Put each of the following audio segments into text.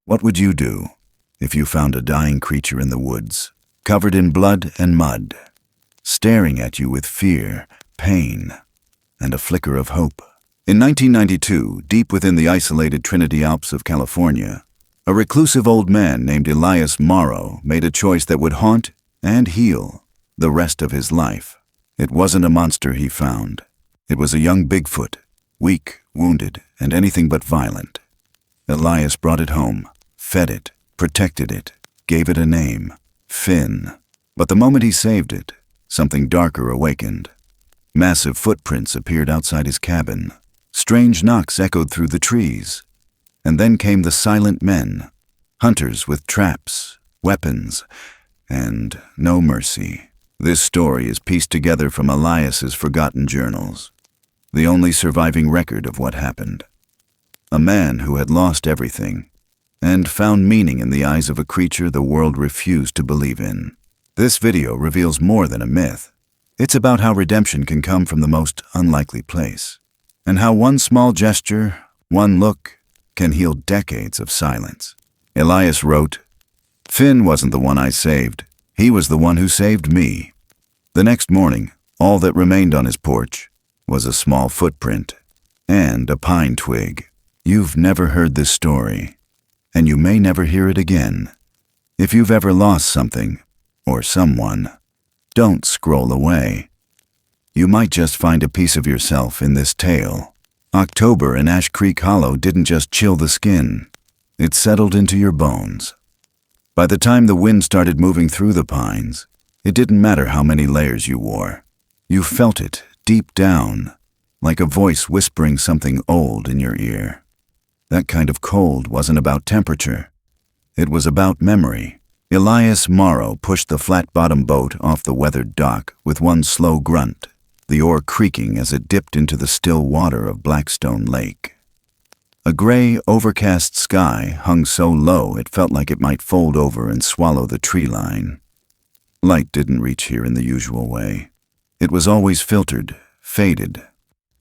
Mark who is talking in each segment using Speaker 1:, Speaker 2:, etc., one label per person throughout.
Speaker 1: What would you do if you found a dying creature in the woods, covered in blood and mud, staring at you with fear, pain, and a flicker of hope? In 1992, deep within the isolated Trinity Alps of California, a reclusive old man named Elias Morrow made a choice that would haunt and heal the rest of his life. It wasn't a monster he found. It was a young Bigfoot, weak, wounded, and anything but violent. Elias brought it home, fed it, protected it, gave it a name, Finn. But the moment he saved it, something darker awakened. Massive footprints appeared outside his cabin. Strange knocks echoed through the trees. And then came the silent men, hunters with traps, weapons, and no mercy. This story is pieced together from Elias's forgotten journals, the only surviving record of what happened. A man who had lost everything and found meaning in the eyes of a creature the world refused to believe in. This video reveals more than a myth. It's about how redemption can come from the most unlikely place, and how one small gesture, one look, can heal decades of silence. Elias wrote, "Finn wasn't the one I saved. He was the one who saved me." The next morning, all that remained on his porch was a small footprint and a pine twig. You've never heard this story, and you may never hear it again. If you've ever lost something or someone, don't scroll away. You might just find a piece of yourself in this tale. October in Ash Creek Hollow didn't just chill the skin, it settled into your bones. By the time the wind started moving through the pines, it didn't matter how many layers you wore. You felt it deep down, like a voice whispering something old in your ear. That kind of cold wasn't about temperature. It was about memory. Elias Morrow pushed the flat-bottomed boat off the weathered dock with one slow grunt, the oar creaking as it dipped into the still water of Blackstone Lake. A gray, overcast sky hung so low it felt like it might fold over and swallow the tree line. Light didn't reach here in the usual way. It was always filtered, faded,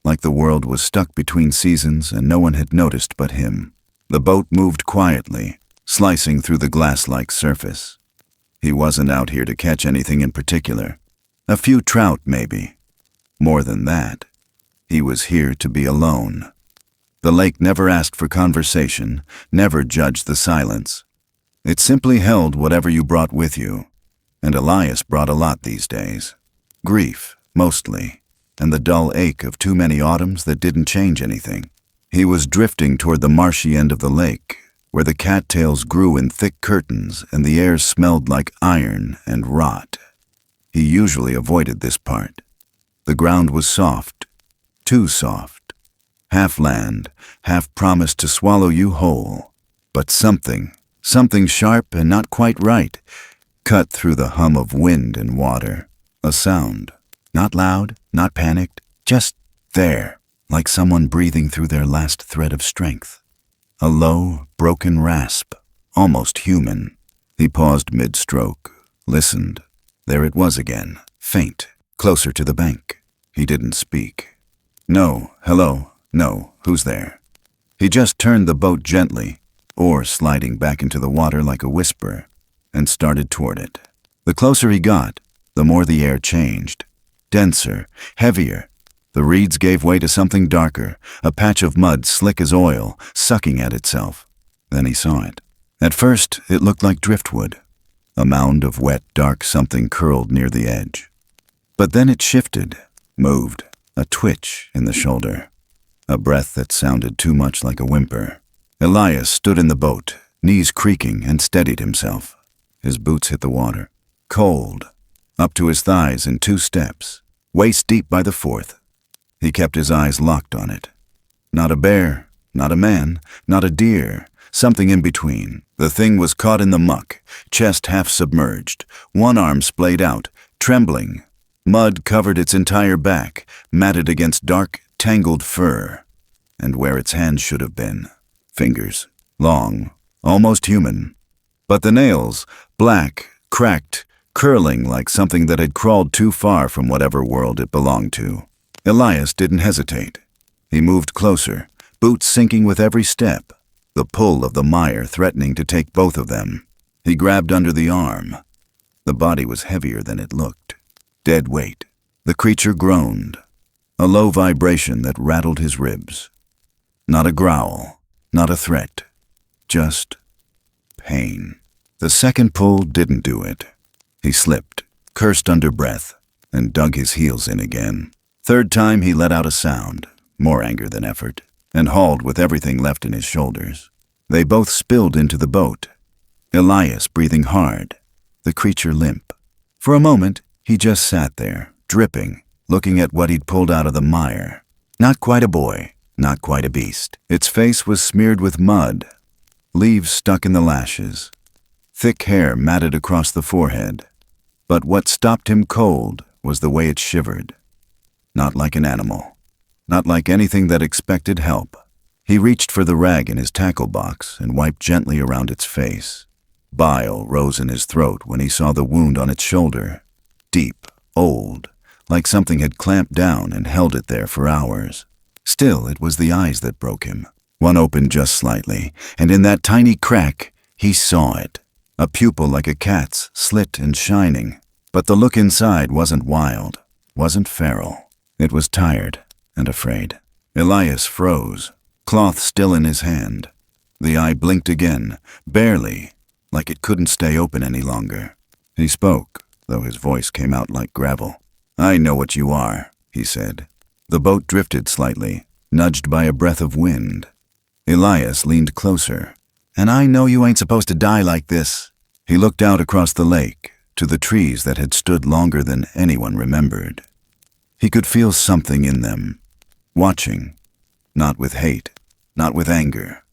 Speaker 1: like the world was stuck between seasons and no one had noticed but him. The boat moved quietly, slicing through the glass-like surface. He wasn't out here to catch anything in particular. A few trout, maybe. More than that, he was here to be alone. The lake never asked for conversation, never judged the silence. It simply held whatever you brought with you, and Elias brought a lot these days. Grief, mostly, and the dull ache of too many autumns that didn't change anything. He was drifting toward the marshy end of the lake, where the cattails grew in thick curtains and the air smelled like iron and rot. He usually avoided this part. The ground was soft, too soft, half land, half promised to swallow you whole. But something sharp and not quite right, cut through the hum of wind and water. A sound, not loud, not panicked, just there, like someone breathing through their last thread of strength. A low, broken rasp, almost human. He paused mid-stroke, listened. There it was again, faint, closer to the bank. He didn't speak. No, hello, no, who's there? He just turned the boat gently, oar sliding back into the water like a whisper, and started toward it. The closer he got, the more the air changed. Denser, heavier. The reeds gave way to something darker, a patch of mud slick as oil, sucking at itself. Then he saw it. At first, it looked like driftwood. A mound of wet, dark something curled near the edge. But then it shifted, moved, a twitch in the shoulder. A breath that sounded too much like a whimper. Elias stood in the boat, knees creaking, and steadied himself. His boots hit the water. Cold. Up to his thighs in 2 steps, waist deep by the 4th. He kept his eyes locked on it. Not a bear, not a man, not a deer, something in between. The thing was caught in the muck, chest half submerged, one arm splayed out, trembling. Mud covered its entire back, matted against dark, tangled fur. And where its hands should have been, fingers, long, almost human. But the nails, black, cracked, curling like something that had crawled too far from whatever world it belonged to. Elias didn't hesitate. He moved closer, boots sinking with every step. the pull of the mire threatening to take both of them. He grabbed under the arm. The body was heavier than it looked. Dead weight. The creature groaned, a low vibration that rattled his ribs. Not a growl, not a threat, just pain. The second pull didn't do it. He slipped, cursed under breath, and dug his heels in again. Third time he let out a sound, more anger than effort, and hauled with everything left in his shoulders. They both spilled into the boat, Elias breathing hard, the creature limp. For a moment, he just sat there, dripping, looking at what he'd pulled out of the mire. Not quite a boy, not quite a beast. Its face was smeared with mud, leaves stuck in the lashes, thick hair matted across the forehead. But what stopped him cold was the way it shivered. Not like an animal, not like anything that expected help. He reached for the rag in his tackle box and wiped gently around its face. Bile rose in his throat when he saw the wound on its shoulder. Deep, old, like something had clamped down and held it there for hours. Still, it was the eyes that broke him. One opened just slightly, and in that tiny crack, he saw it. A pupil like a cat's, slit and shining. But the look inside wasn't wild, wasn't feral. It was tired and afraid. Elias froze, cloth still in his hand. The eye blinked again, barely, like it couldn't stay open any longer. He spoke, though his voice came out like gravel. "I know what you are," he said. The boat drifted slightly, nudged by a breath of wind. Elias leaned closer. "And I know you ain't supposed to die like this." He looked out across the lake, to the trees that had stood longer than anyone remembered. He could feel something in them, watching, not with hate, not with anger,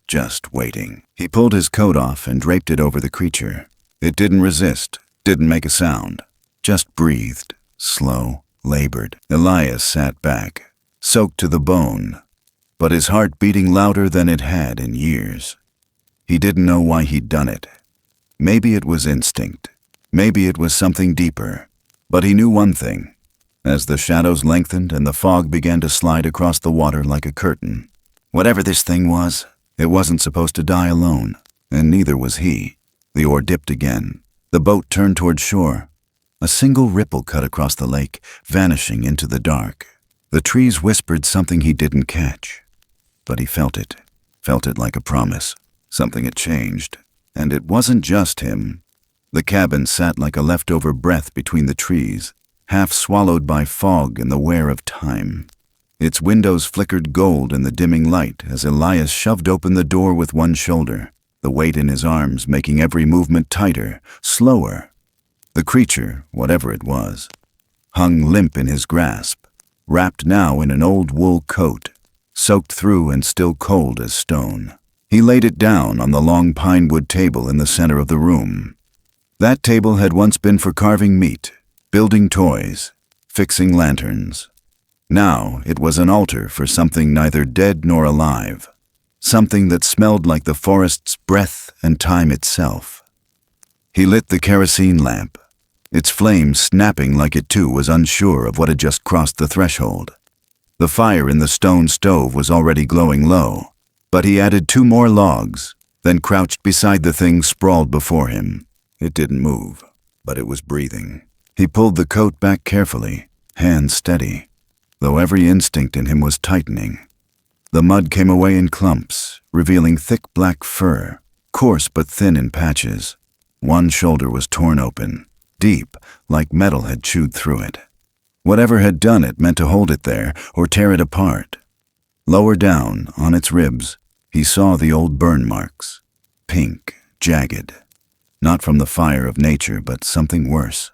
Speaker 1: just waiting. He pulled his coat off and draped it over the creature. It didn't resist, didn't make a sound, just breathed, slow, labored. Elias sat back, soaked to the bone, but his heart beating louder than it had in years. He didn't know why he'd done it. Maybe it was instinct. Maybe it was something deeper. But he knew one thing. As the shadows lengthened and the fog began to slide across the water like a curtain, whatever this thing was, it wasn't supposed to die alone, and neither was he. The oar dipped again. The boat turned toward shore. A single ripple cut across the lake, vanishing into the dark. The trees whispered something he didn't catch. But he felt it like a promise. Something had changed, and it wasn't just him. The cabin sat like a leftover breath between the trees, half swallowed by fog and the wear of time. Its windows flickered gold in the dimming light as Elias shoved open the door with one shoulder, the weight in his arms making every movement tighter, slower. The creature, whatever it was, hung limp in his grasp, wrapped now in an old wool coat, soaked through and still cold as stone. He laid it down on the long pine wood table in the center of the room. That table had once been for carving meat, building toys, fixing lanterns. Now it was an altar for something neither dead nor alive, something that smelled like the forest's breath and time itself. He lit the kerosene lamp, its flame snapping like it too was unsure of what had just crossed the threshold. The fire in the stone stove was already glowing low, but he added 2 more logs, then crouched beside the thing sprawled before him. It didn't move, but it was breathing. He pulled the coat back carefully, hands steady, though every instinct in him was tightening. The mud came away in clumps, revealing thick black fur, coarse but thin in patches. One shoulder was torn open, deep, like metal had chewed through it. Whatever had done it meant to hold it there or tear it apart. Lower down, on its ribs, he saw the old burn marks, pink, jagged. Not from the fire of nature, but something worse.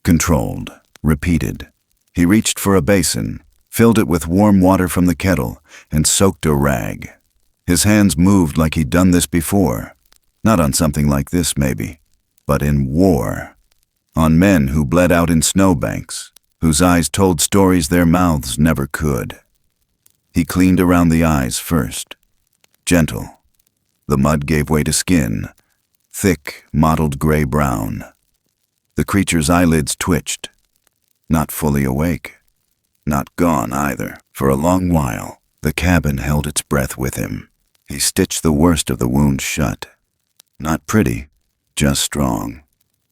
Speaker 1: Controlled, repeated. He reached for a basin, filled it with warm water from the kettle, and soaked a rag. His hands moved like he'd done this before. Not on something like this, maybe, but in war. On men who bled out in snowbanks, whose eyes told stories their mouths never could. He cleaned around the eyes first. Gentle. The mud gave way to skin, thick, mottled gray-brown. The creature's eyelids twitched. Not fully awake. Not gone either. For a long while, the cabin held its breath with him. He stitched the worst of the wound shut. Not pretty, just strong.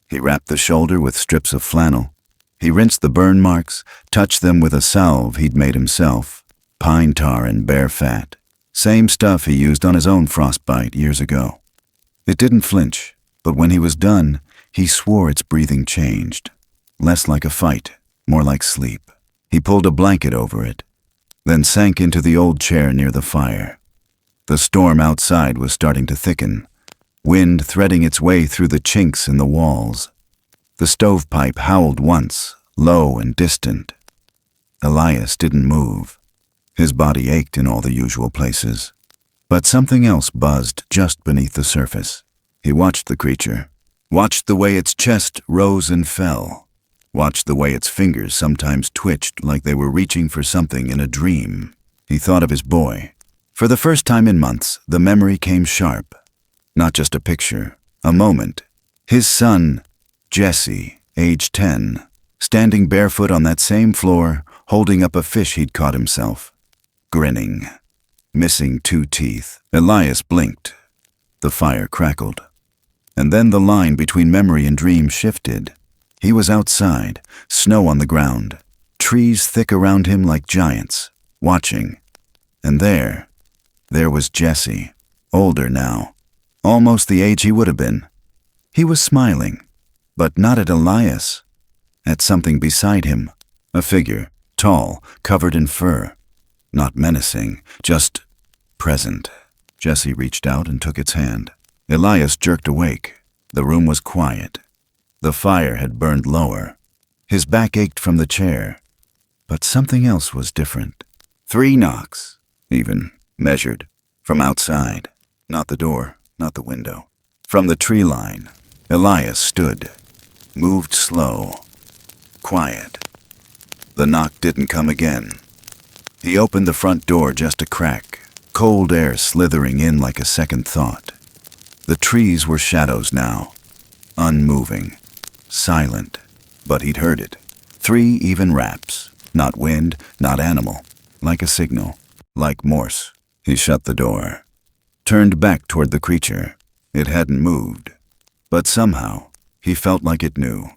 Speaker 1: He wrapped the shoulder with strips of flannel. He rinsed the burn marks, touched them with a salve he'd made himself, pine tar and bear fat. Same stuff he used on his own frostbite years ago. It didn't flinch, but when he was done, he swore its breathing changed. Less like a fight, more like sleep. He pulled a blanket over it, then sank into the old chair near the fire. The storm outside was starting to thicken, wind threading its way through the chinks in the walls. The stovepipe howled once, low and distant. Elias didn't move. His body ached in all the usual places. But something else buzzed just beneath the surface. He watched the creature, watched the way its chest rose and fell, watched the way its fingers sometimes twitched like they were reaching for something in a dream. He thought of his boy. For the first time in months, the memory came sharp. Not just a picture, a moment. His son, Jesse, age 10, standing barefoot on that same floor, holding up a fish he'd caught himself. Grinning. Missing 2 teeth. Elias blinked. The fire crackled. And then the line between memory and dream shifted. He was outside, snow on the ground, trees thick around him like giants, watching. And there was Jesse, older now, almost the age he would have been. He was smiling, but not at Elias, at something beside him, a figure, tall, covered in fur. Not menacing, just present. Jesse reached out and took its hand. Elias jerked awake. The room was quiet. The fire had burned lower. His back ached from the chair. But something else was different. 3 knocks, even, measured, from outside. Not the door, not the window. From the tree line, Elias stood, moved slow, quiet. The knock didn't come again. He opened the front door just a crack, cold air slithering in like a second thought. The trees were shadows now, unmoving, silent, but he'd heard it. 3 even raps, not wind, not animal, like a signal, like Morse. He shut the door, turned back toward the creature. It hadn't moved, but somehow he felt like it knew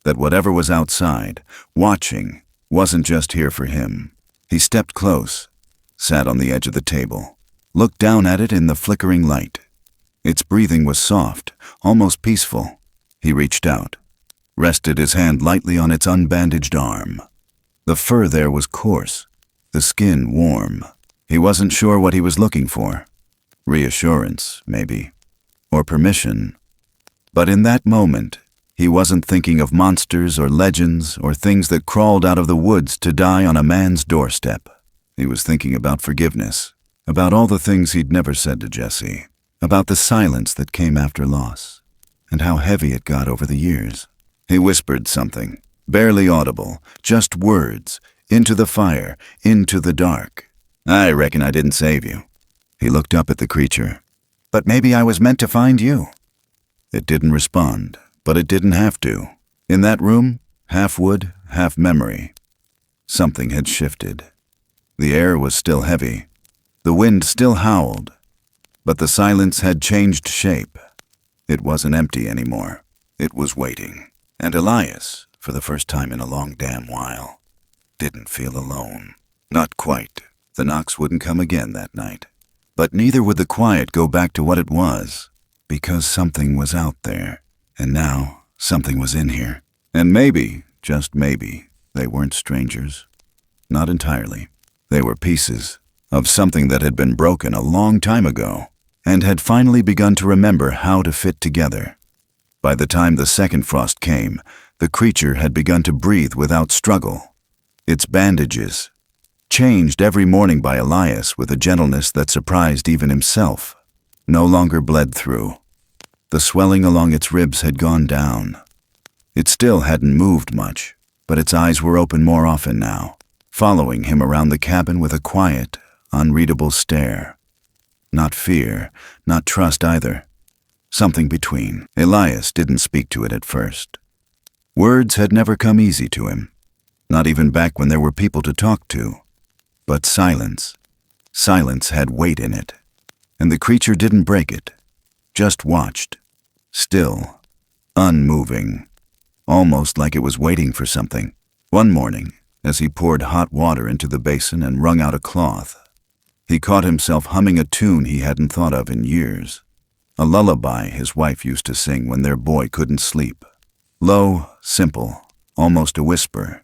Speaker 1: that whatever was outside, watching, wasn't just here for him. He stepped close, sat on the edge of the table, looked down at it in the flickering light. Its breathing was soft, almost peaceful. He reached out, rested his hand lightly on its unbandaged arm. The fur there was coarse, the skin warm. He wasn't sure what he was looking for. Reassurance, maybe, or permission. But in that moment, he wasn't thinking of monsters or legends or things that crawled out of the woods to die on a man's doorstep. He was thinking about forgiveness, about all the things he'd never said to Jesse, about the silence that came after loss, and how heavy it got over the years. He whispered something, barely audible, just words, into the fire, into the dark. "I reckon I didn't save you." He looked up at the creature. "But maybe I was meant to find you." It didn't respond, but it didn't have to. In that room, half wood, half memory, something had shifted. The air was still heavy. The wind still howled. But the silence had changed shape. It wasn't empty anymore. It was waiting. And Elias, for the first time in a long damn while, didn't feel alone. Not quite. The knocks wouldn't come again that night. But neither would the quiet go back to what it was, because something was out there. And now, something was in here. And maybe, just maybe, they weren't strangers. Not entirely. They were pieces of something that had been broken a long time ago and had finally begun to remember how to fit together. By the time the second frost came, the creature had begun to breathe without struggle. Its bandages, changed every morning by Elias with a gentleness that surprised even himself, no longer bled through. The swelling along its ribs had gone down. It still hadn't moved much, but its eyes were open more often now, following him around the cabin with a quiet, unreadable stare. Not fear, not trust either. Something between. Elias didn't speak to it at first. Words had never come easy to him, not even back when there were people to talk to. But silence had weight in it. and the creature didn't break it, just watched, still, unmoving, almost like it was waiting for something. One morning, as he poured hot water into the basin and wrung out a cloth, he caught himself humming a tune he hadn't thought of in years, a lullaby his wife used to sing when their boy couldn't sleep. Low, simple, almost a whisper.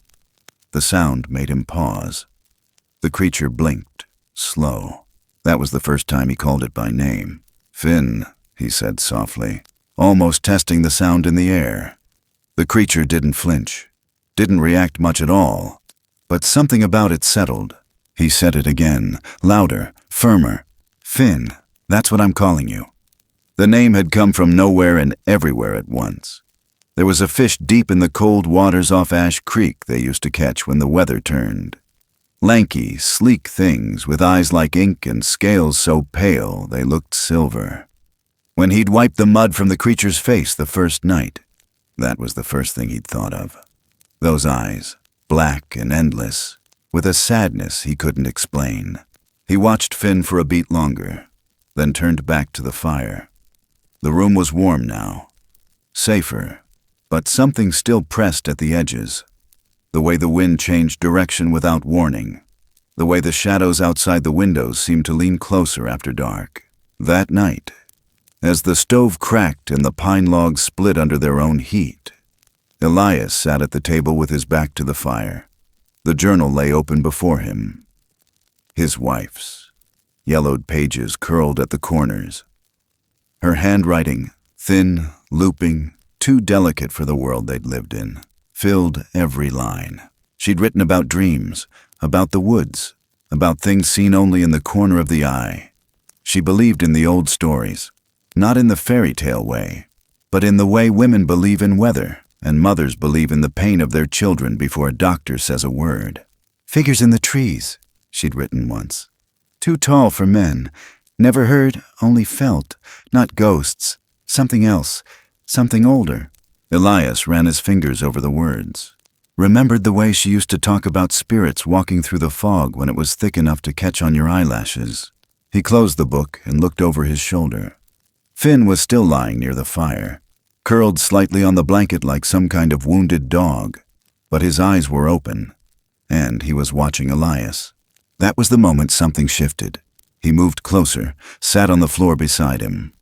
Speaker 1: The sound made him pause. The creature blinked, slow. That was the first time he called it by name. "Finn," he said softly, almost testing the sound in the air. The creature didn't flinch, didn't react much at all, but something about it settled. He said it again, louder, firmer. "Finn, that's what I'm calling you." The name had come from nowhere and everywhere at once. There was a fish deep in the cold waters off Ash Creek they used to catch when the weather turned. Lanky, sleek things with eyes like ink and scales so pale they looked silver. When he'd wiped the mud from the creature's face the first night, that was the first thing he'd thought of. Those eyes, black and endless, with a sadness he couldn't explain. He watched Finn for a beat longer, then turned back to the fire. The room was warm now, safer, but something still pressed at the edges. The way the wind changed direction without warning. The way the shadows outside the windows seemed to lean closer after dark. That night, as the stove cracked and the pine logs split under their own heat, Elias sat at the table with his back to the fire. The journal lay open before him. His wife's. Yellowed pages curled at the corners. Her handwriting, thin, looping, too delicate for the world they'd lived in, filled every line. She'd written about dreams, about the woods, about things seen only in the corner of the eye. She believed in the old stories, not in the fairy tale way, but in the way women believe in weather and mothers believe in the pain of their children before a doctor says a word. "Figures in the trees," she'd written once. "Too tall for men. Never heard, only felt. Not ghosts. Something else. Something older." Elias ran his fingers over the words. Remembered the way she used to talk about spirits walking through the fog when it was thick enough to catch on your eyelashes. He closed the book and looked over his shoulder. Finn was still lying near the fire, curled slightly on the blanket like some kind of wounded dog, but his eyes were open, and he was watching Elias. That was the moment something shifted. He moved closer, sat on the floor beside him,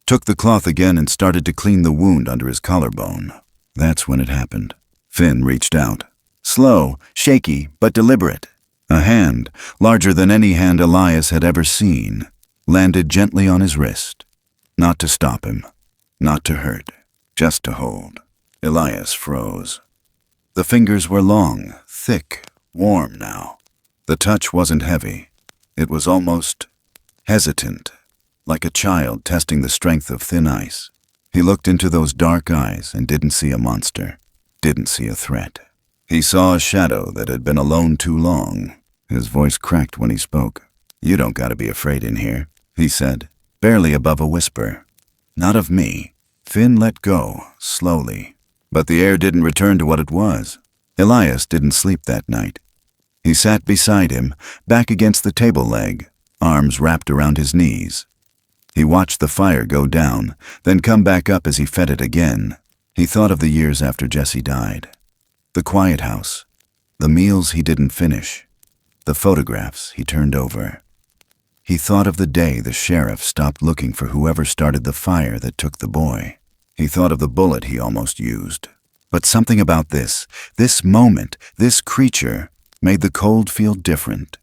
Speaker 1: took the cloth again and started to clean the wound under his collarbone. That's when it happened. Finn reached out. Slow, shaky, but deliberate. A hand, larger than any hand Elias had ever seen, landed gently on his wrist. Not to stop him, not to hurt, just to hold. Elias froze. The fingers were long, thick, warm now. The touch wasn't heavy. It was almost hesitant, like a child testing the strength of thin ice. He looked into those dark eyes and didn't see a monster, didn't see a threat. He saw a shadow that had been alone too long. His voice cracked when he spoke. "You don't gotta be afraid in here," he said, barely above a whisper. "Not of me." Finn let go, slowly, but the air didn't return to what it was. Elias didn't sleep that night. He sat beside him, back against the table leg, arms wrapped around his knees. He watched the fire go down, then come back up as he fed it again. He thought of the years after Jesse died. The quiet house, the meals he didn't finish, the photographs he turned over. He thought of the day the sheriff stopped looking for whoever started the fire that took the boy. He thought of the bullet he almost used. But something about this moment, this creature, made the cold feel different.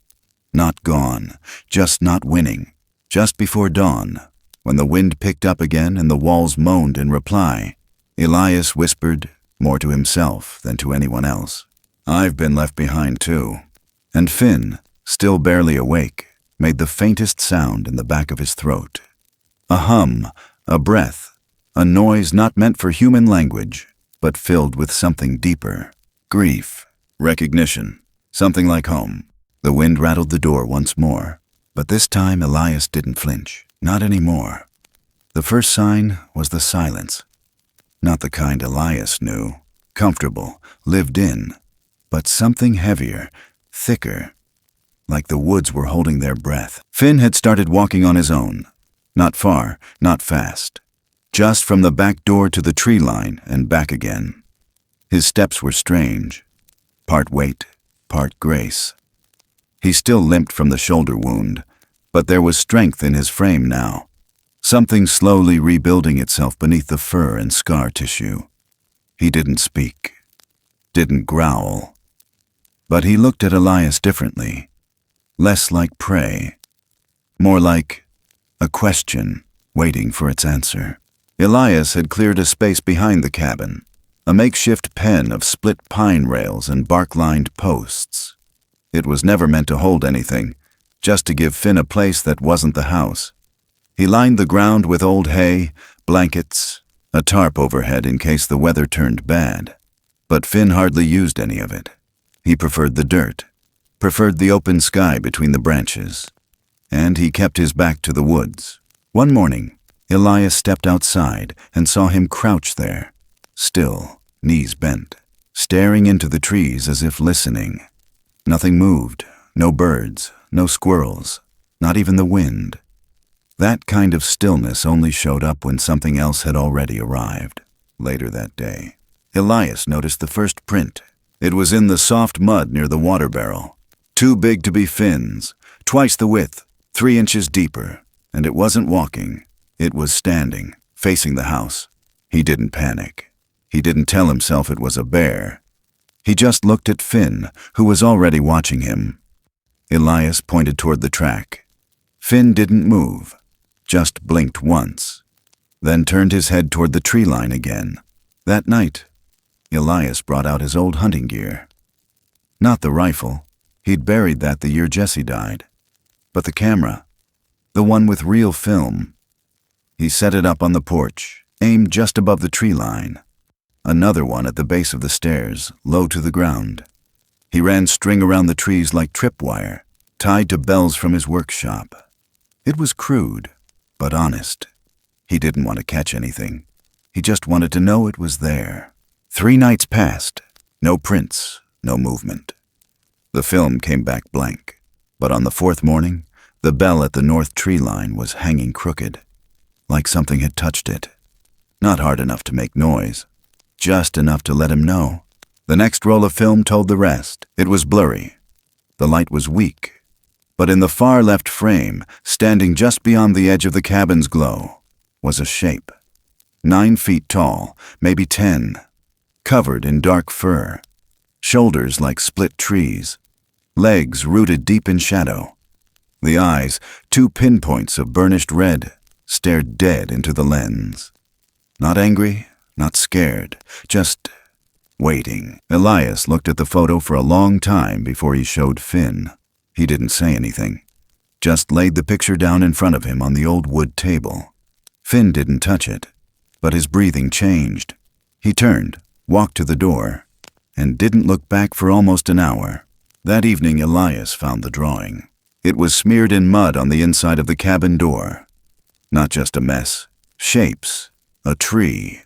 Speaker 1: Not gone, just not winning. Just before dawn, when the wind picked up again and the walls moaned in reply, Elias whispered, more to himself than to anyone else, "I've been left behind too." And Finn, still barely awake, made the faintest sound in the back of his throat. A hum, a breath, a noise not meant for human language, but filled with something deeper. Grief, recognition, something like home. The wind rattled the door once more, but this time Elias didn't flinch, not anymore. The first sign was the silence. Not the kind Elias knew, comfortable, lived in, but something heavier, thicker, like the woods were holding their breath. Finn had started walking on his own, Not far, not fast. Just from the back door to the tree line and back again. His steps were strange. Part weight, part grace. He still limped from the shoulder wound, but there was strength in his frame now. Something slowly rebuilding itself beneath the fur and scar tissue. He didn't speak, didn't growl. But he looked at Elias differently. Less like prey, more like a question waiting for its answer. Elias had cleared a space behind the cabin, a makeshift pen of split pine rails and bark-lined posts. It was never meant to hold anything, just to give Finn a place that wasn't the house. He lined the ground with old hay, blankets, a tarp overhead in case the weather turned bad. But Finn hardly used any of it. He preferred the dirt, preferred the open sky between the branches. And he kept his back to the woods. One morning, Elias stepped outside and saw him crouch there, still, knees bent, staring into the trees as if listening. Nothing moved, no birds, no squirrels, not even the wind. That kind of stillness only showed up when something else had already arrived. Later that day, Elias noticed the first print. It was in the soft mud near the water barrel. Too big to be Finn's, twice the width, 3 inches deeper, and it wasn't walking. It was standing, facing the house. He didn't panic. He didn't tell himself it was a bear. He just looked at Finn, who was already watching him. Elias pointed toward the track. Finn didn't move, just blinked once, then turned his head toward the tree line again. That night, Elias brought out his old hunting gear. Not the rifle. He'd buried that the year Jesse died. But the camera, the one with real film. He set it up on the porch, aimed just above the tree line. Another one at the base of the stairs, low to the ground. He ran string around the trees like tripwire, tied to bells from his workshop. It was crude, but honest. He didn't want to catch anything. He just wanted to know it was there. 3 nights passed. No prints, no movement. The film came back blank. But on the 4th morning, the bell at the north tree line was hanging crooked, like something had touched it. Not hard enough to make noise, just enough to let him know. The next roll of film told the rest. It was blurry. The light was weak. But in the far left frame, standing just beyond the edge of the cabin's glow, was a shape. 9 feet tall, maybe 10, covered in dark fur, shoulders like split trees, legs rooted deep in shadow. The eyes, 2 pinpoints of burnished red, stared dead into the lens. Not angry, not scared, just waiting. Elias looked at the photo for a long time before he showed Finn. He didn't say anything, just laid the picture down in front of him on the old wood table. Finn didn't touch it, but his breathing changed. He turned, walked to the door, and didn't look back for almost an hour. That evening, Elias found the drawing. It was smeared in mud on the inside of the cabin door. Not just a mess, shapes, a tree,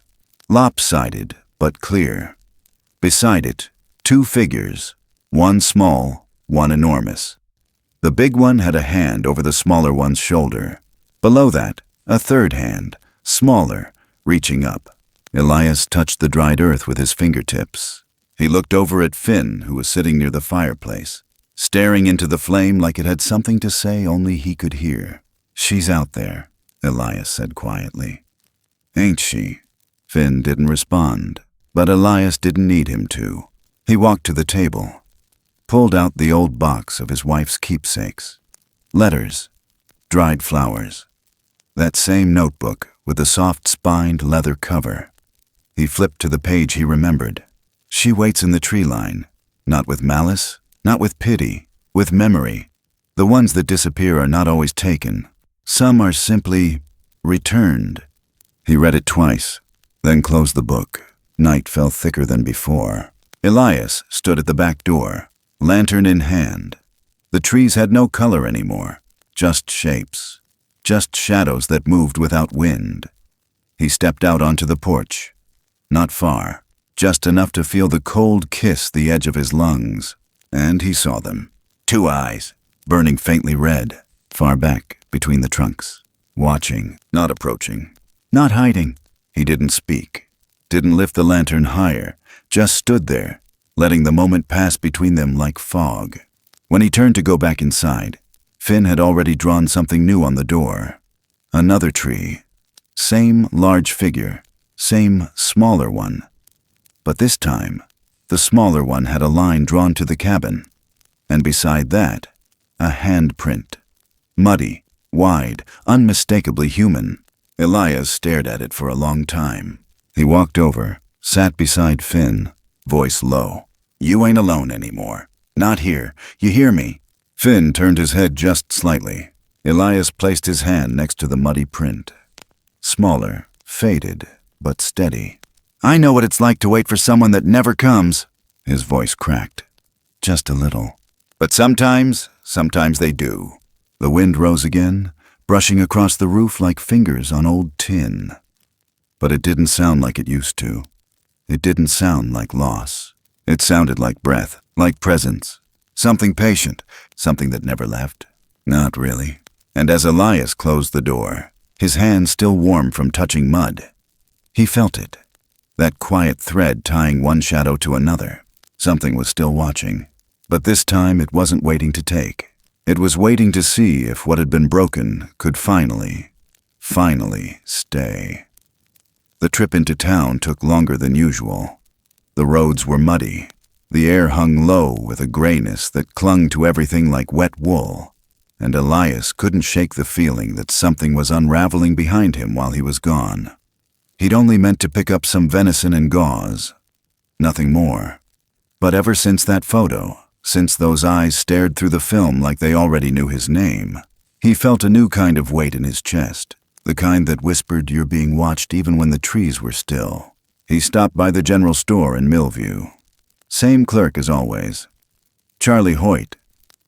Speaker 1: lopsided but clear. Beside it, 2 figures, one small, one enormous. The big one had a hand over the smaller one's shoulder. Below that, a 3rd hand, smaller, reaching up. Elias touched the dried earth with his fingertips. He looked over at Finn, who was sitting near the fireplace, staring into the flame like it had something to say only he could hear. "She's out there," Elias said quietly. "Ain't she?" Finn didn't respond, but Elias didn't need him to. He walked to the table, pulled out the old box of his wife's keepsakes. Letters, dried flowers. That same notebook with the soft-spined leather cover. He flipped to the page he remembered. She waits in the tree line, not with malice, not with pity, with memory. The ones that disappear are not always taken. Some are simply returned. He read it twice, then closed the book. Night fell thicker than before. Elias stood at the back door, lantern in hand. The trees had no color anymore, just shapes, just shadows that moved without wind. He stepped out onto the porch. Not far, just enough to feel the cold kiss the edge of his lungs. And he saw them. 2 eyes, burning faintly red, far back between the trunks. watching, not approaching, not hiding. He didn't speak, didn't lift the lantern higher, just stood there, letting the moment pass between them like fog. When he turned to go back inside, Finn had already drawn something new on the door. Another tree. Same large figure, same smaller one. But this time, the smaller one had a line drawn to the cabin, and beside that, a handprint. Muddy, wide, unmistakably human. Elias stared at it for a long time. He walked over, sat beside Finn, voice low. "You ain't alone anymore. Not here. You hear me?" Finn turned his head just slightly. Elias placed his hand next to the muddy print. Smaller, faded, but steady. "I know what it's like to wait for someone that never comes." His voice cracked. Just a little. "But sometimes they do." The wind rose again, brushing across the roof like fingers on old tin. But it didn't sound like it used to. It didn't sound like loss. It sounded like breath, like presence. Something patient, something that never left. Not really. And as Elias closed the door, his hand still warm from touching mud, he felt it. That quiet thread tying one shadow to another. Something was still watching. But this time it wasn't waiting to take. It was waiting to see if what had been broken could finally stay. The trip into town took longer than usual. The roads were muddy. The air hung low with a grayness that clung to everything like wet wool, and Elias couldn't shake the feeling that something was unraveling behind him while he was gone. He'd only meant to pick up some venison and gauze. Nothing more. But ever since that photo, since those eyes stared through the film like they already knew his name, he felt a new kind of weight in his chest, the kind that whispered you're being watched even when the trees were still. He stopped by the general store in Millview. Same clerk as always. Charlie Hoyt,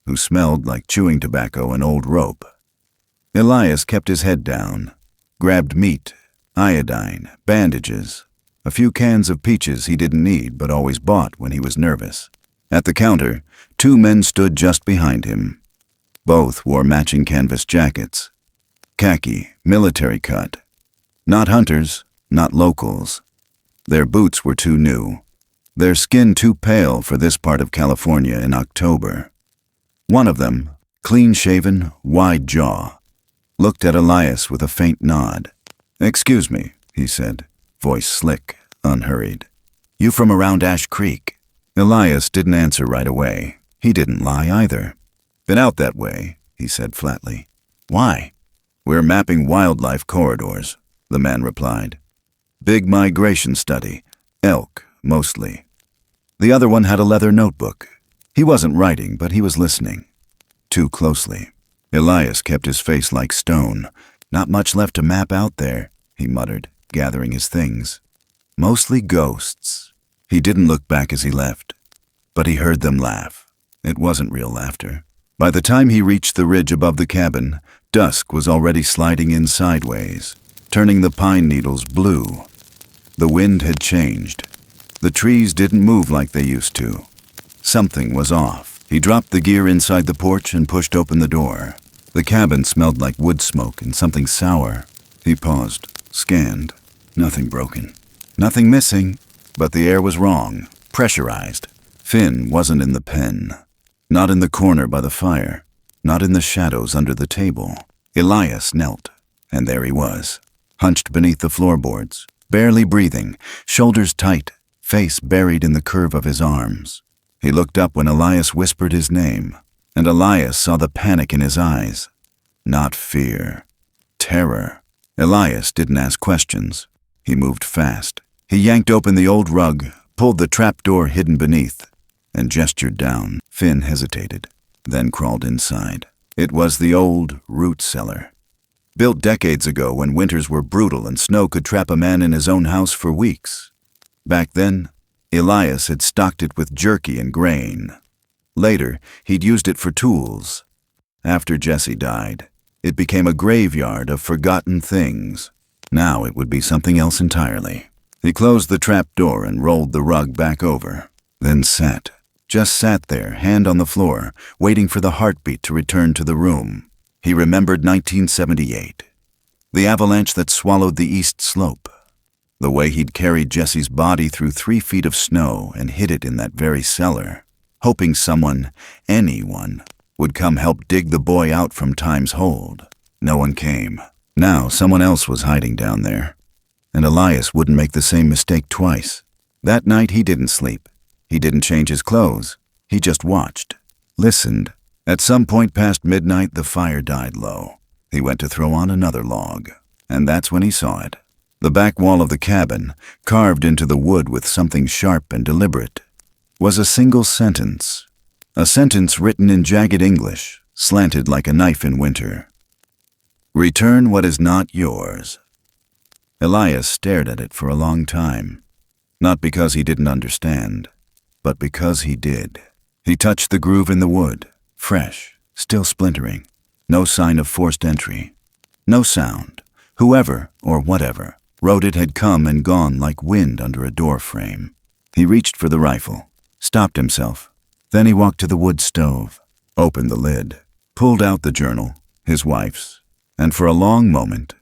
Speaker 1: who smelled like chewing tobacco and old rope. Elias kept his head down, grabbed meat, iodine, bandages, a few cans of peaches he didn't need but always bought when he was nervous. At the counter, two men stood just behind him. Both wore matching canvas jackets. Khaki, military cut. Not hunters, not locals. Their boots were too new. Their skin too pale for this part of California in October. One of them, clean-shaven, wide jaw, looked at Elias with a faint nod. "Excuse me," he said, voice slick, unhurried. "You from around Ash Creek?" Elias didn't answer right away. He didn't lie either. "Been out that way," he said flatly. "Why?" "We're mapping wildlife corridors," the man replied. "Big migration study. Elk, mostly." The other one had a leather notebook. He wasn't writing, but he was listening. Too closely. Elias kept his face like stone. "Not much left to map out there," he muttered, gathering his things. "Mostly ghosts." He didn't look back as he left, but he heard them laugh. It wasn't real laughter. By the time he reached the ridge above the cabin, dusk was already sliding in sideways, turning the pine needles blue. The wind had changed. The trees didn't move like they used to. Something was off. He dropped the gear inside the porch and pushed open the door. The cabin smelled like wood smoke and something sour. He paused, scanned. Nothing broken. Nothing missing. But the air was wrong, pressurized. Finn wasn't in the pen. Not in the corner by the fire. Not in the shadows under the table. Elias knelt, and there he was, hunched beneath the floorboards, barely breathing, shoulders tight, face buried in the curve of his arms. He looked up when Elias whispered his name, and Elias saw the panic in his eyes. Not fear. Terror. Elias didn't ask questions. He moved fast. He yanked open the old rug, pulled the trapdoor hidden beneath, and gestured down. Finn hesitated, then crawled inside. It was the old root cellar. Built decades ago when winters were brutal and snow could trap a man in his own house for weeks. Back then, Elias had stocked it with jerky and grain. Later, he'd used it for tools. After Jesse died, it became a graveyard of forgotten things. Now it would be something else entirely. He closed the trap door and rolled the rug back over, then just sat there, hand on the floor, waiting for the heartbeat to return to the room. He remembered 1978. The avalanche that swallowed the east slope. The way he'd carried Jesse's body through 3 feet of snow and hid it in that very cellar, hoping someone, anyone, would come help dig the boy out from time's hold. No one came. Now someone else was hiding down there, and Elias wouldn't make the same mistake twice. That night he didn't sleep. He didn't change his clothes. He just watched, listened. At some point past midnight, the fire died low. He went to throw on another log, and that's when he saw it. The back wall of the cabin, carved into the wood with something sharp and deliberate, was a single sentence. A sentence written in jagged English, slanted like a knife in winter. "Return what is not yours." Elias stared at it for a long time, not because he didn't understand, but because he did. He touched the groove in the wood, fresh, still splintering, no sign of forced entry, no sound. Whoever, or whatever, wrote it had come and gone like wind under a door frame. He reached for the rifle, stopped himself. Then he walked to the wood stove, opened the lid, pulled out the journal, his wife's, and for a long moment,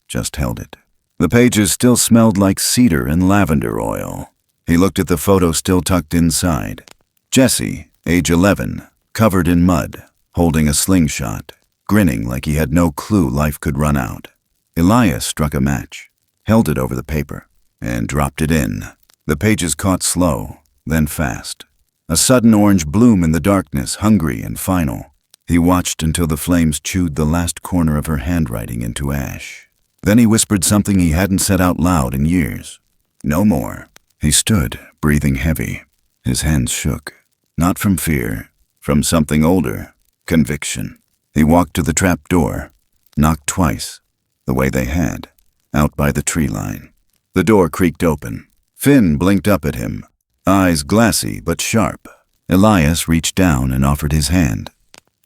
Speaker 1: just held it. The pages still smelled like cedar and lavender oil. He looked at the photo still tucked inside. Jesse, age 11, covered in mud, holding a slingshot, grinning like he had no clue life could run out. Elias struck a match, held it over the paper, and dropped it in. The pages caught slow, then fast. A sudden orange bloom in the darkness, hungry and final. He watched until the flames chewed the last corner of her handwriting into ash. Then he whispered something he hadn't said out loud in years. No more. He stood, breathing heavy. His hands shook. Not from fear, from something older, conviction. He walked to the trap door, knocked twice, the way they had, out by the tree line. The door creaked open. Finn blinked up at him, eyes glassy but sharp. Elias reached down and offered his hand.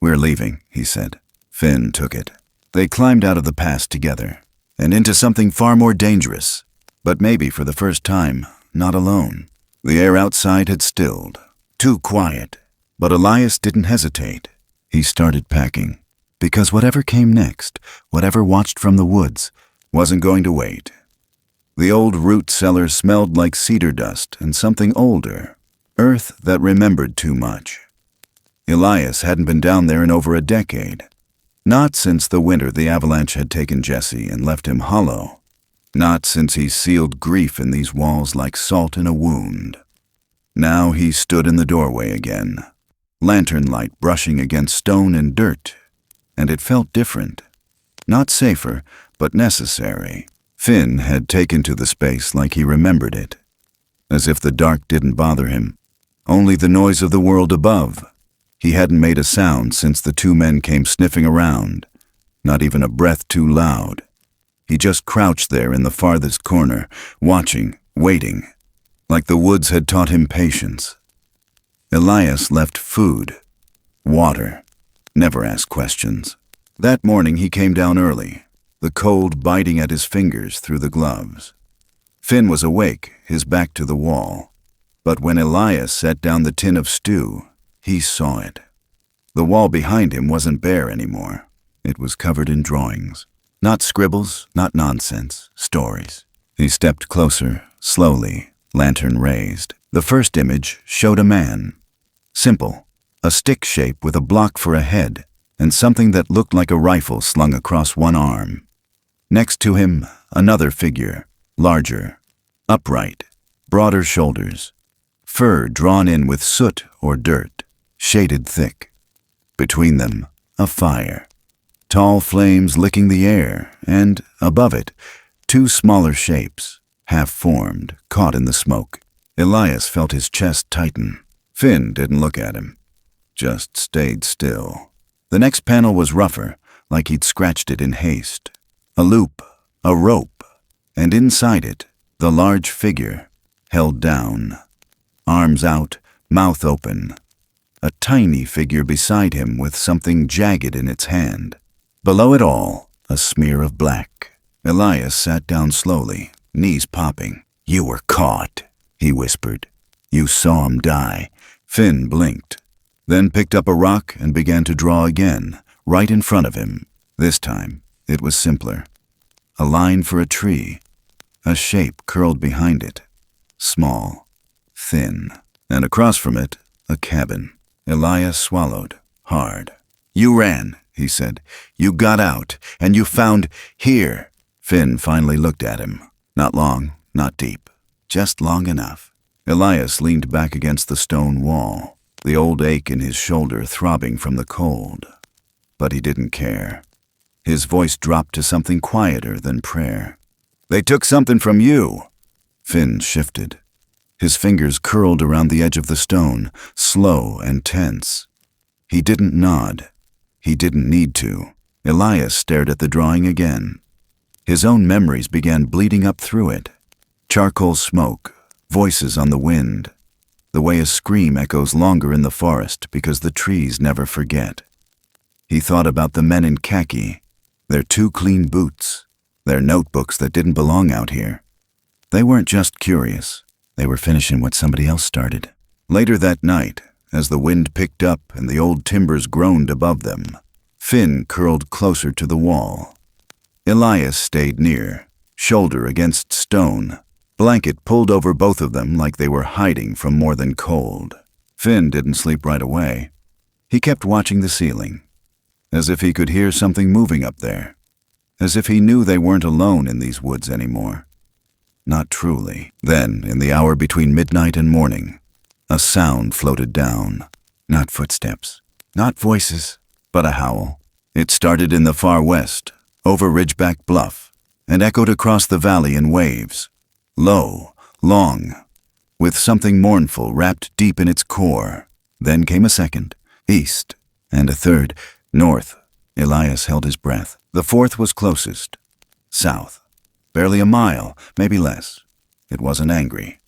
Speaker 1: "We're leaving," he said. Finn took it. They climbed out of the past together, and into something far more dangerous, but maybe for the first time, not alone. The air outside had stilled. Too quiet. But Elias didn't hesitate. He started packing, because whatever came next, whatever watched from the woods, wasn't going to wait. The old root cellar smelled like cedar dust and something older, earth that remembered too much. Elias hadn't been down there in over a decade. Not since the winter the avalanche had taken Jesse and left him hollow. Not since he sealed grief in these walls like salt in a wound. Now he stood in the doorway again, lantern light brushing against stone and dirt, and it felt different. Not safer, but necessary. Finn had taken to the space like he remembered it, as if the dark didn't bother him, only the noise of the world above. He hadn't made a sound since the 2 men came sniffing around, not even a breath too loud. He just crouched there in the farthest corner, watching, waiting, like the woods had taught him patience. Elias left food, water, never asked questions. That morning he came down early, the cold biting at his fingers through the gloves. Finn was awake, his back to the wall. But when Elias set down the tin of stew, he saw it. The wall behind him wasn't bare anymore. It was covered in drawings. Not scribbles, not nonsense, stories. He stepped closer, slowly, lantern raised. The first image showed a man. Simple, a stick shape with a block for a head, and something that looked like a rifle slung across one arm. Next to him, another figure, larger, upright, broader shoulders, fur drawn in with soot or dirt, shaded thick. Between them, a fire, tall flames licking the air, and, above it, 2 smaller shapes, half-formed, caught in the smoke. Elias felt his chest tighten. Finn didn't look at him, just stayed still. The next panel was rougher, like he'd scratched it in haste. A loop, a rope, and inside it, the large figure, held down. Arms out, mouth open. A tiny figure beside him with something jagged in its hand. Below it all, a smear of black. Elias sat down slowly, knees popping. "You were caught," he whispered. "You saw him die." Finn blinked, then picked up a rock and began to draw again, right in front of him. This time, it was simpler. a line for a tree, a shape curled behind it, small, thin, and across from it, a cabin. Elias swallowed, hard. "You ran," he said. "You got out, and you found here." Finn finally looked at him. Not long, not deep, just long enough. Elias leaned back against the stone wall, the old ache in his shoulder throbbing from the cold. But he didn't care. His voice dropped to something quieter than prayer. "They took something from you." Finn shifted. His fingers curled around the edge of the stone, slow and tense. He didn't nod. He didn't need to. Elias stared at the drawing again. His own memories began bleeding up through it. Charcoal smoke, voices on the wind, the way a scream echoes longer in the forest because the trees never forget. He thought about the men in khaki, their 2 clean boots, their notebooks that didn't belong out here. They weren't just curious. They were finishing what somebody else started. Later that night, as the wind picked up and the old timbers groaned above them, Finn curled closer to the wall. Elias stayed near, shoulder against stone, blanket pulled over both of them like they were hiding from more than cold. Finn didn't sleep right away. He kept watching the ceiling, as if he could hear something moving up there, as if he knew they weren't alone in these woods anymore. Not truly. Then, in the hour between midnight and morning, a sound floated down. Not footsteps, not voices, but a howl. It started in the far west, over Ridgeback Bluff, and echoed across the valley in waves. Low, long, with something mournful wrapped deep in its core. Then came a second, east, and a third, north. Elias held his breath. The fourth was closest, south. Barely a mile, maybe less. It wasn't angry,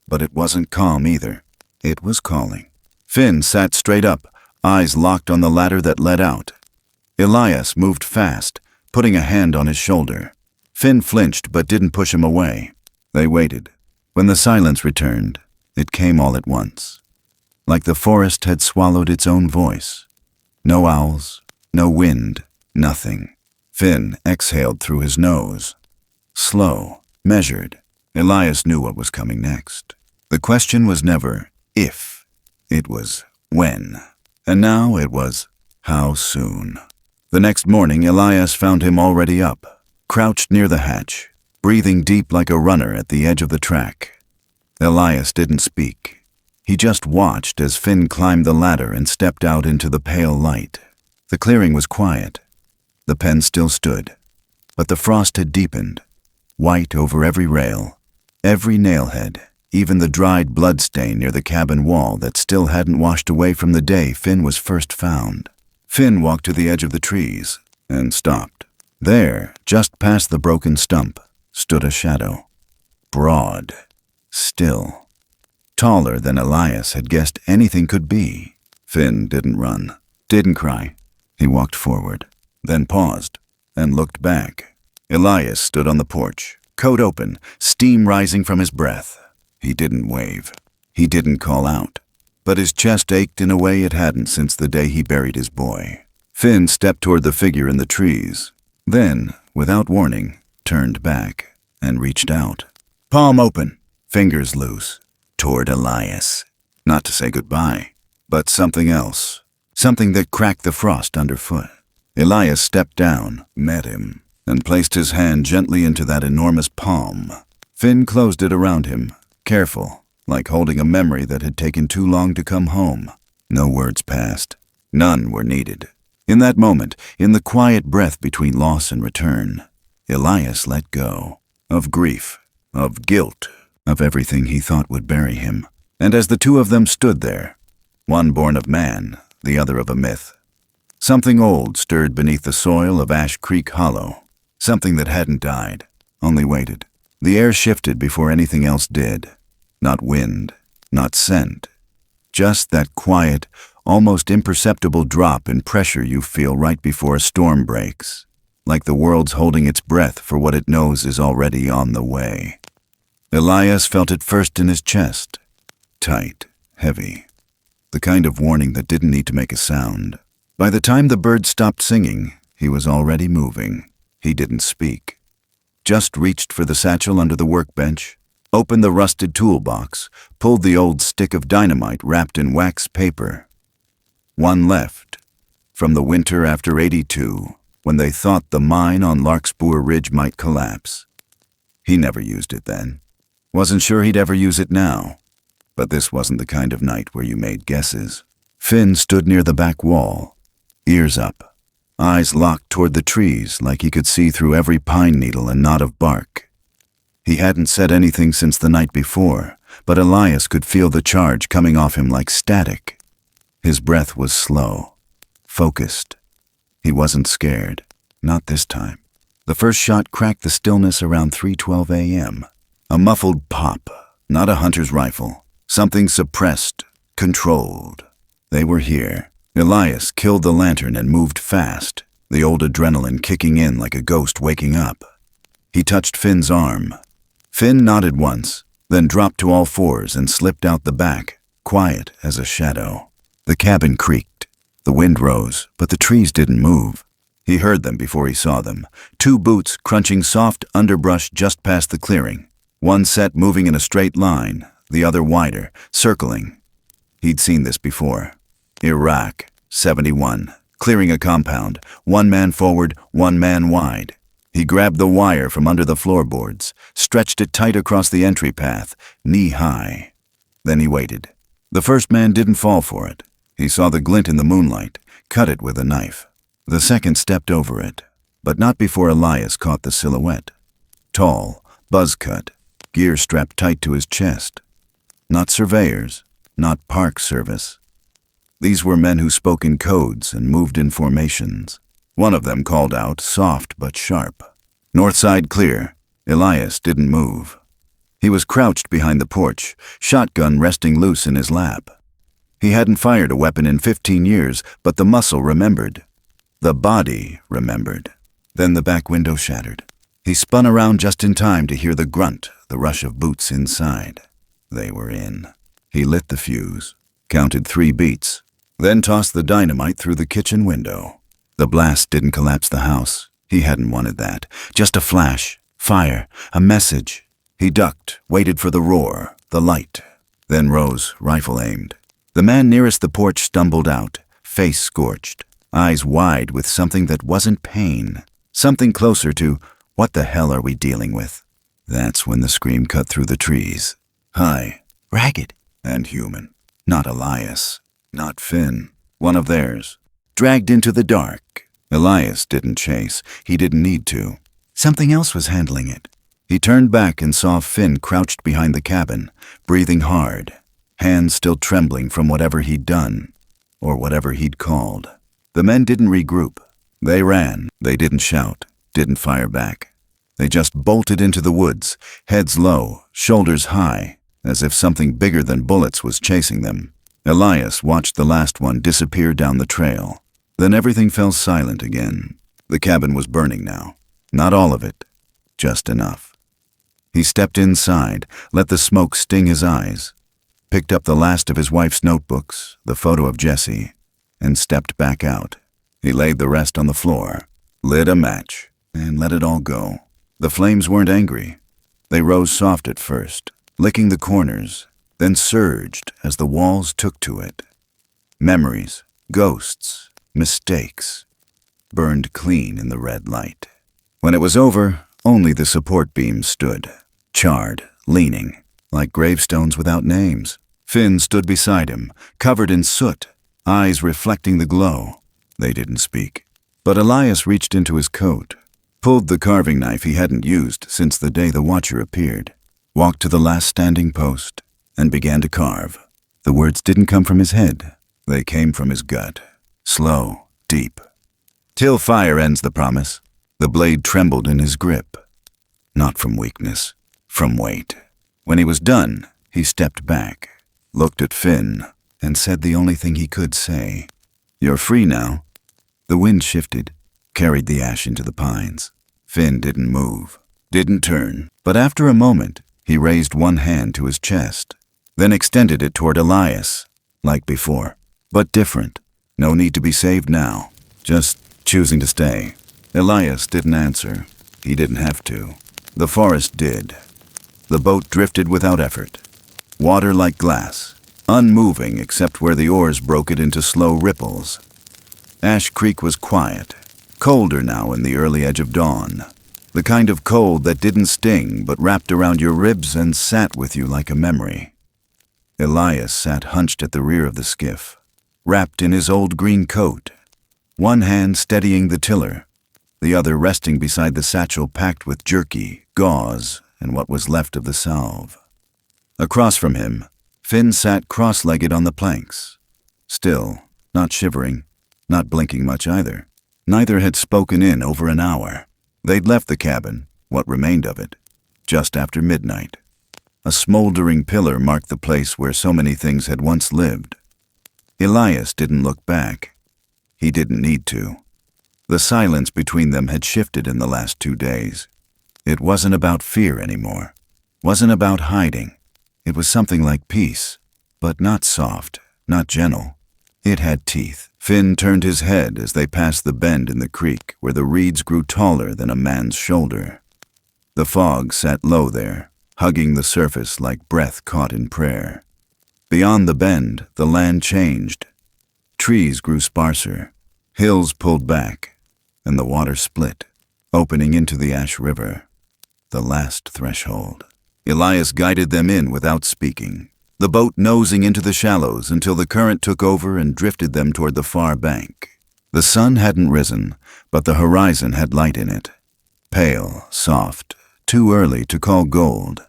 Speaker 1: but it wasn't calm either. It was calling. Finn sat straight up, eyes locked on the ladder that led out. Elias moved fast, putting a hand on his shoulder. Finn flinched but didn't push him away. They waited. When the silence returned, it came all at once, like the forest had swallowed its own voice. No owls, no wind, nothing. Finn exhaled through his nose. Slow, measured. Elias knew what was coming next. The question was never if, it was when. And now it was how soon. The next morning, Elias found him already up, crouched near the hatch, breathing deep like a runner at the edge of the track. Elias didn't speak. He just watched as Finn climbed the ladder and stepped out into the pale light. The clearing was quiet. The pen still stood, but the frost had deepened, white over every rail, every nailhead, even the dried blood stain near the cabin wall that still hadn't washed away from the day Finn was first found. Finn walked to the edge of the trees and stopped. There, just past the broken stump, stood a shadow. Broad, still, taller than Elias had guessed anything could be. Finn didn't run, didn't cry. He walked forward, then paused, and looked back. Elias stood on the porch, coat open, steam rising from his breath. He didn't wave. He didn't call out. But his chest ached in a way it hadn't since the day he buried his boy. Finn stepped toward the figure in the trees, then, without warning, turned back and reached out. Palm open, fingers loose, toward Elias. Not to say goodbye, but something else. Something that cracked the frost underfoot. Elias stepped down, met him, and placed his hand gently into that enormous palm. Finn closed it around him, careful, like holding a memory that had taken too long to come home. No words passed. None were needed. In that moment, in the quiet breath between loss and return, Elias let go. Of grief, of guilt, of everything he thought would bury him. And as the two of them stood there, one born of man, the other of a myth, something old stirred beneath the soil of Ash Creek Hollow. Something that hadn't died, only waited. The air shifted before anything else did. Not wind, not scent. Just that quiet, almost imperceptible drop in pressure you feel right before a storm breaks. Like the world's holding its breath for what it knows is already on the way. Elias felt it first in his chest. Tight, heavy. The kind of warning that didn't need to make a sound. By the time the bird stopped singing, he was already moving. He didn't speak. just reached for the satchel under the workbench, opened the rusted toolbox, pulled the old stick of dynamite wrapped in wax paper. One left, from the winter after '82, when they thought the mine on Larkspur Ridge might collapse. He never used it then. Wasn't sure he'd ever use it now. But this wasn't the kind of night where you made guesses. Finn stood near the back wall, ears up, eyes locked toward the trees like he could see through every pine needle and knot of bark. He hadn't said anything since the night before, but Elias could feel the charge coming off him like static. His breath was slow, focused. He wasn't scared, not this time. The first shot cracked the stillness around 3:12 a.m. A muffled pop, not a hunter's rifle. Something suppressed, controlled. They were here. Elias killed the lantern and moved fast, the old adrenaline kicking in like a ghost waking up. He touched Finn's arm. Finn nodded once, then dropped to all fours and slipped out the back, quiet as a shadow. The cabin creaked. The wind rose, but the trees didn't move. He heard them before he saw them. 2 boots crunching soft underbrush just past the clearing. One set moving in a straight line, the other wider, circling. He'd seen this before. Iraq, 71, clearing a compound, 1 man forward, 1 man wide. He grabbed the wire from under the floorboards, stretched it tight across the entry path, knee-high. Then he waited. The first man didn't fall for it. He saw the glint in the moonlight, cut it with a knife. The second stepped over it, but not before Elias caught the silhouette. Tall, buzz-cut, gear strapped tight to his chest. Not surveyors, not park service. These were men who spoke in codes and moved in formations. One of them called out, soft but sharp. North side clear. Elias didn't move. He was crouched behind the porch, shotgun resting loose in his lap. He hadn't fired a weapon in 15 years, but the muscle remembered. The body remembered. Then the back window shattered. He spun around just in time to hear the grunt, the rush of boots inside. They were in. He lit the fuse, counted 3 beats, then tossed the dynamite through the kitchen window. The blast didn't collapse the house. He hadn't wanted that. Just a flash, fire, a message. He ducked, waited for the roar, the light, then rose, rifle aimed. The man nearest the porch stumbled out, face scorched, eyes wide with something that wasn't pain, something closer to, what the hell are we dealing with? That's when the scream cut through the trees. High, ragged, and human. Not Elias, not Finn, one of theirs. Dragged into the dark. Elias didn't chase. He didn't need to. Something else was handling it. He turned back and saw Finn crouched behind the cabin, breathing hard, hands still trembling from whatever he'd done, or whatever he'd called. The men didn't regroup. They ran. They didn't shout, didn't fire back. They just bolted into the woods, heads low, shoulders high, as if something bigger than bullets was chasing them. Elias watched the last one disappear down the trail. Then everything fell silent again. The cabin was burning now. Not all of it, just enough. He stepped inside, let the smoke sting his eyes, picked up the last of his wife's notebooks, the photo of Jessie, and stepped back out. He laid the rest on the floor, lit a match, and let it all go. The flames weren't angry. They rose soft at first, licking the corners, then surged as the walls took to it. Memories, ghosts, mistakes, burned clean in the red light. When it was over, only the support beams stood, charred, leaning, like gravestones without names. Finn stood beside him, covered in soot, eyes reflecting the glow. They didn't speak. But Elias reached into his coat, pulled the carving knife he hadn't used since the day TheWatcher appeared, walked to the last standing post, and began to carve. The words didn't come from his head. They came from his gut, slow, deep. Till fire ends, the promise. The blade trembled in his grip. Not from weakness, from weight. When he was done, he stepped back, looked at Finn, and said the only thing he could say. "You're free now." The wind shifted, carried the ash into the pines. Finn didn't move, didn't turn, but after a moment, he raised one hand to his chest, then extended it toward Elias, like before, but different. No need to be saved now, just choosing to stay. Elias didn't answer. He didn't have to. The forest did. The boat drifted without effort. Water like glass, unmoving except where the oars broke it into slow ripples. Ash Creek was quiet, colder now in the early edge of dawn. The kind of cold that didn't sting but wrapped around your ribs and sat with you like a memory. Elias sat hunched at the rear of the skiff, wrapped in his old green coat, one hand steadying the tiller, the other resting beside the satchel packed with jerky, gauze, and what was left of the salve. Across from him, Finn sat cross-legged on the planks, still, not shivering, not blinking much either. Neither had spoken in over an hour. They'd left the cabin, what remained of it, just after midnight. A smoldering pillar marked the place where so many things had once lived. Elias didn't look back. He didn't need to. The silence between them had shifted in the last 2 days. It wasn't about fear anymore. Wasn't about hiding. It was something like peace, but not soft, not gentle. It had teeth. Finn turned his head as they passed the bend in the creek where the reeds grew taller than a man's shoulder. The fog sat low there, hugging the surface like breath caught in prayer. Beyond the bend, the land changed. Trees grew sparser, hills pulled back, and the water split, opening into the Ash River, the last threshold. Elias guided them in without speaking, the boat nosing into the shallows until the current took over and drifted them toward the far bank. The sun hadn't risen, but the horizon had light in it. Pale, soft, too early to call gold.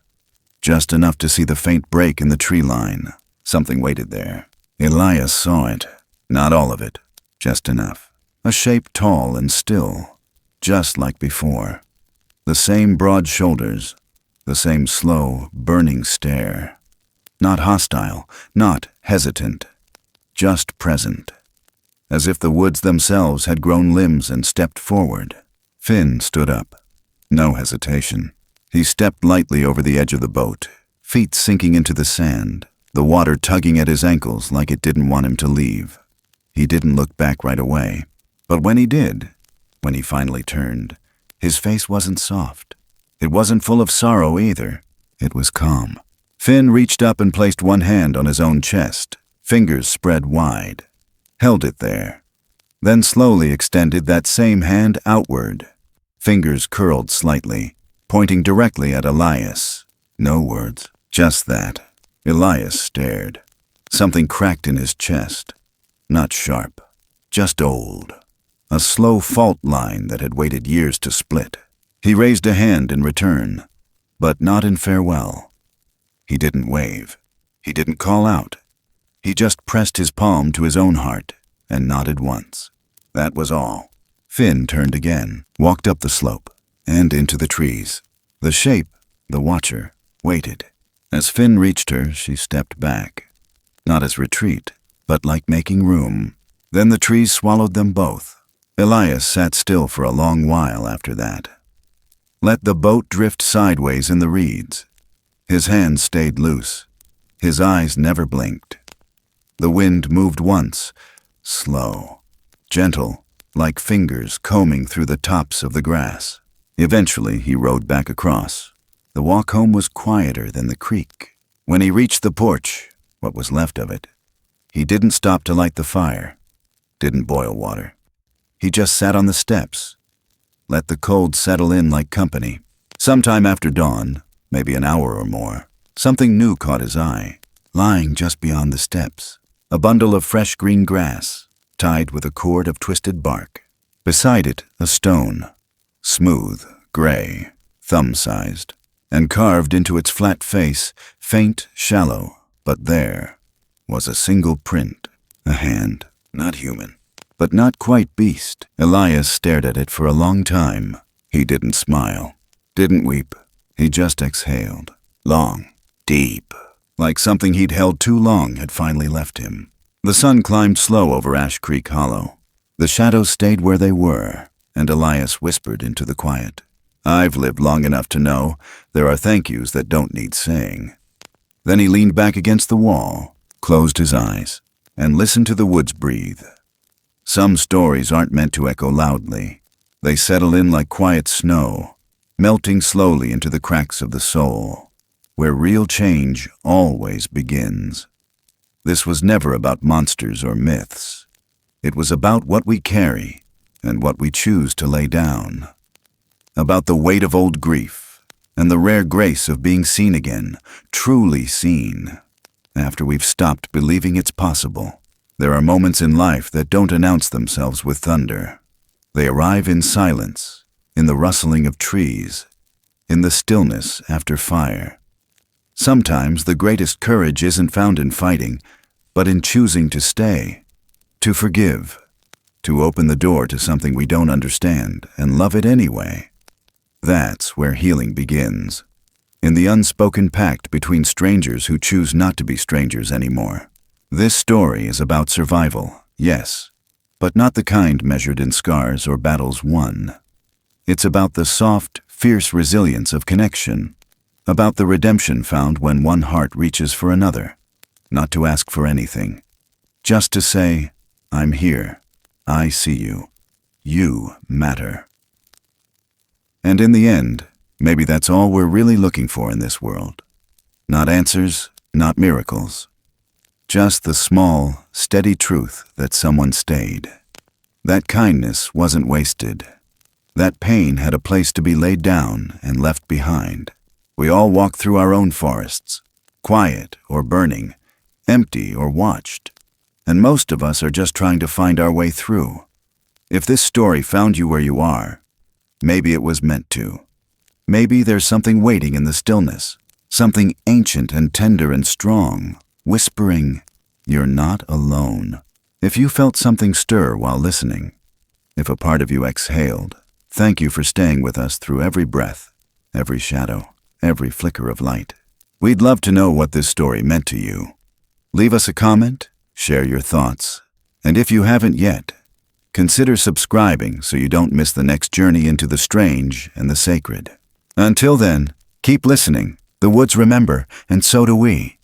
Speaker 1: Just enough to see the faint break in the tree line. Something waited there. Elias saw it. Not all of it. Just enough. A shape tall and still. Just like before. The same broad shoulders. The same slow, burning stare. Not hostile. Not hesitant. Just present. As if the woods themselves had grown limbs and stepped forward. Finn stood up. No hesitation. He stepped lightly over the edge of the boat, feet sinking into the sand, the water tugging at his ankles like it didn't want him to leave. He didn't look back right away, but when he did, when he finally turned, his face wasn't soft. It wasn't full of sorrow either. It was calm. Finn reached up and placed one hand on his own chest, fingers spread wide, held it there, then slowly extended that same hand outward. Fingers curled slightly, pointing directly at Elias. No words, just that. Elias stared. Something cracked in his chest. Not sharp, just old. A slow fault line that had waited years to split. He raised a hand in return, but not in farewell. He didn't wave. He didn't call out. He just pressed his palm to his own heart and nodded once. That was all. Finn turned again, walked up the slope, and into the trees. The shape, the watcher, waited. As Finn reached her, she stepped back. Not as retreat, but like making room. Then the trees swallowed them both. Elias sat still for a long while after that. Let the boat drift sideways in the reeds. His hands stayed loose. His eyes never blinked. The wind moved once, slow, gentle, like fingers combing through the tops of the grass. Eventually, he rowed back across. The walk home was quieter than the creek. When he reached the porch, what was left of it, he didn't stop to light the fire, didn't boil water. He just sat on the steps, let the cold settle in like company. Sometime after dawn, maybe an hour or more, something new caught his eye, lying just beyond the steps. A bundle of fresh green grass, tied with a cord of twisted bark. Beside it, a stone, smooth, gray, thumb-sized, and carved into its flat face, faint, shallow, but there was a single print, a hand, not human, but not quite beast. Elias stared at it for a long time. He didn't smile, didn't weep. He just exhaled, long, deep, like something he'd held too long had finally left him. The sun climbed slow over Ash Creek Hollow. The shadows stayed where they were, and Elias whispered into the quiet. I've lived long enough to know there are thank yous that don't need saying. Then he leaned back against the wall, closed his eyes, and listened to the woods breathe. Some stories aren't meant to echo loudly. They settle in like quiet snow, melting slowly into the cracks of the soul, where real change always begins. This was never about monsters or myths. It was about what we carry and what we choose to lay down. About the weight of old grief and the rare grace of being seen again, truly seen, after we've stopped believing it's possible. There are moments in life that don't announce themselves with thunder. They arrive in silence, in the rustling of trees, in the stillness after fire. Sometimes the greatest courage isn't found in fighting, but in choosing to stay, to forgive, to open the door to something we don't understand and love it anyway. That's where healing begins, in the unspoken pact between strangers who choose not to be strangers anymore. This story is about survival, yes, but not the kind measured in scars or battles won. It's about the soft, fierce resilience of connection, about the redemption found when one heart reaches for another, not to ask for anything, just to say, I'm here, I see you, you matter. And in the end, maybe that's all we're really looking for in this world. Not answers, not miracles. Just the small, steady truth that someone stayed. That kindness wasn't wasted. That pain had a place to be laid down and left behind. We all walk through our own forests, quiet or burning, empty or watched. And most of us are just trying to find our way through. If this story found you where you are, maybe it was meant to. Maybe there's something waiting in the stillness, something ancient and tender and strong, whispering, you're not alone. If you felt something stir while listening, if a part of you exhaled, thank you for staying with us through every breath, every shadow, every flicker of light. We'd love to know what this story meant to you. Leave us a comment, share your thoughts, and if you haven't yet, consider subscribing so you don't miss the next journey into the strange and the sacred. Until then, keep listening. The woods remember, and so do we.